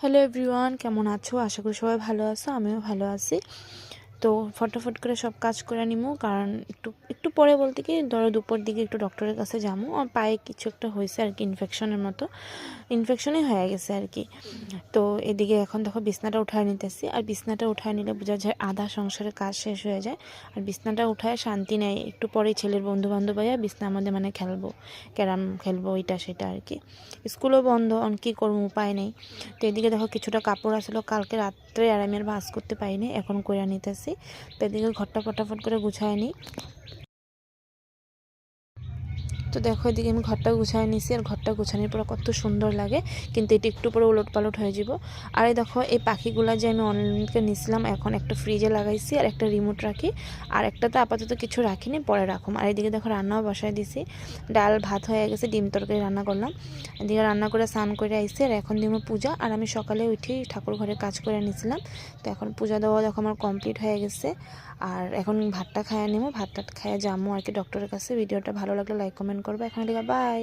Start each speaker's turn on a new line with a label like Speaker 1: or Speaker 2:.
Speaker 1: Hello everyone, কেমন আছো? আশা করি সবাই ভালো আছো, আমিও ভালো আছি। তো ফটাফট করে সব কাজ করে নিমু, কারণ একটু একটু পরে বলতে কি ধরো দুপুর দিকে একটু ডক্টরের কাছে যাবো। আর পায়ে কিছু একটা হয়েছে আর কি, ইনফেকশনের মতো, ইনফেকশনই হয়ে গেছে আর কি। তো এদিকে এখন দেখো বিছনাটা উঠায় নিতেছি, আর বিছনাটা উঠায় নিলে বোঝা যায় আধা সংসারের কাজ শেষ হয়ে যায়। আর বিছনাটা উঠায় শান্তি নেই, একটু পরে ছেলের বন্ধু বান্ধব আইয়া বিছনা আমাদের মানে খেলবো, ক্যারাম খেলবো, এটা সেটা আর কি। স্কুলও বন্ধ, অন কী করবো, উপায় নেই। তো এদিকে দেখো কিছুটা কাপড় আসলো কালকে রাত্রে, আর আমি আর ভাঁজ করতে পারিনি, এখন কইরা নিতেছি। তো এদিকে ঘরটা ফটাফট করে গুছায় নিই। তো দেখো এদিকে আমি ঘরটা গুছাই নিছি, আর ঘরটা গুছানোর পর কত সুন্দর লাগে, কিন্তু এটা একটু পরে উলট পালট হয়ে যাব। আর এই দেখো এই পাখিগুলা যে আমি অনলাইন থেকে নিছিলাম, এখন একটা ফ্রিজে লাগাইছি, আর একটা রিমোট রাখি, আর একটা তো আপাতত কিছু রাখিনি, পরে রাখুম। আর এদিকে দেখো রান্নাও বসায় দিছি, ডাল ভাত হয়ে গেছে, ডিম তরকারি রান্না করলাম। এদিকে রান্না করে স্নান করে আইসি, আর এখন দিব পূজা। আর আমি সকালে উঠে ঠাকুর ঘরে কাজ করে নিয়েছিলাম, তো এখন পূজা দেওয়া দেখো আমার কমপ্লিট হয়ে গেছে। আর এখন ভাতটা খাইয়ে নেবো, ভাতটা খাইয়ে যাবো আর কি ডক্টরের কাছে। ভিডিওটা ভালো লাগলে লাইক কমেন্ট করবে। এখন বাই।